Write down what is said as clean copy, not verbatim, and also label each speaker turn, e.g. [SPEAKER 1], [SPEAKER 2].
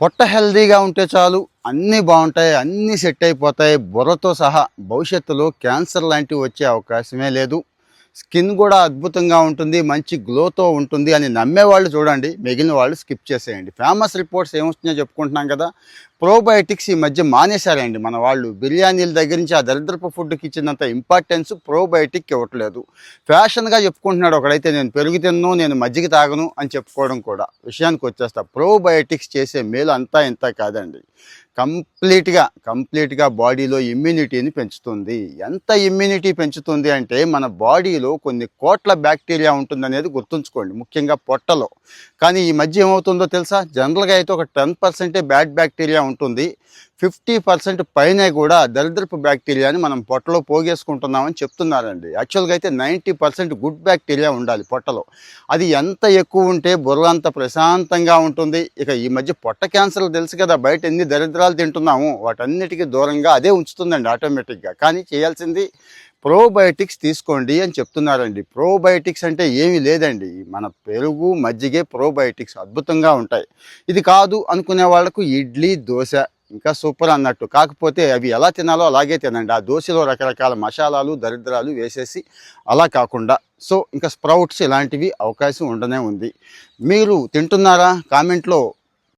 [SPEAKER 1] పొట్ట హెల్దీగా ఉంటే చాలు, అన్నీ బాగుంటాయి, అన్నీ సెట్ అయిపోతాయి. బుర్రతో సహా భవిష్యత్తులో క్యాన్సర్ లాంటివి వచ్చే అవకాశమే లేదు. స్కిన్ కూడా అద్భుతంగా ఉంటుంది, మంచి గ్లోతో ఉంటుంది అని నమ్మేవాళ్ళు చూడండి, మిగిలిన వాళ్ళు స్కిప్ చేసేయండి. ఫేమస్ రిపోర్ట్స్ ఏమొస్తున్నాయో చెప్పుకుంటున్నాం కదా. ప్రోబయోటిక్స్ ఈ మధ్య మానేశారండి మన వాళ్ళు. బిర్యానీల దగ్గర నుంచి ఆ దరిద్రపు ఫుడ్కి ఇచ్చినంత ఇంపార్టెన్స్ ప్రోబయోటిక్ ఇవ్వట్లేదు. ఫ్యాషన్గా చెప్పుకుంటున్నాడు ఒకడైతే, నేను పెరుగు తిన్ను, నేను మజ్జిగ తాగను అని చెప్పుకోవడం కూడా. విషయానికి వచ్చేస్తా, ప్రోబయోటిక్స్ చేసే మేలు అంతా ఇంత కాదండి. కంప్లీట్గా బాడీలో ఇమ్యూనిటీని పెంచుతుంది. ఎంత ఇమ్యూనిటీ పెంచుతుంది అంటే, మన బాడీలో కొన్ని కోట్ల బ్యాక్టీరియా ఉంటుందనేది గుర్తుంచుకోండి, ముఖ్యంగా పొట్టలో. కానీ ఈ మధ్య ఏమవుతుందో తెలుసా, జనరల్గా అయితే ఒక 10% బ్యాడ్ బ్యాక్టీరియా ఉంటుంది, 50% పైన కూడా దరిద్రపు బ్యాక్టీరియాని మనం పొట్టలో పోగేసుకుంటున్నామని చెప్తున్నారండి. యాక్చువల్గా అయితే 90% గుడ్ బ్యాక్టీరియా ఉండాలి పొట్టలో. అది ఎంత ఎక్కువ ఉంటే బుర్ర అంత ప్రశాంతంగా ఉంటుంది. ఇక ఈ మధ్య పొట్ట క్యాన్సర్లు తెలుసు కదా, బయట ఎన్ని దరిద్రాలు తింటున్నాము, వాటన్నిటికీ దూరంగా అదే ఉంచుతుందండి ఆటోమేటిక్గా. కానీ చేయాల్సింది ప్రోబయోటిక్స్ తీసుకోండి అని చెప్తున్నారండి. ప్రోబయోటిక్స్ అంటే ఏమీ లేదండి, మన పెరుగు మజ్జిగే ప్రోబయోటిక్స్, అద్భుతంగా ఉంటాయి. ఇది కాదు అనుకునే వాళ్ళకు ఇడ్లీ దోశ ఇంకా సూపర్ అన్నట్టు. కాకపోతే అవి ఎలా తినాలో అలాగే తినండి. ఆ దోశలో రకరకాల మసాలాలు దరిద్రాలు వేసేసి అలా కాకుండా. సో ఇంకా స్ప్రౌట్స్ ఇలాంటివి అవకాశం ఉండనే ఉంది. మీరు తింటున్నారా? కామెంట్లో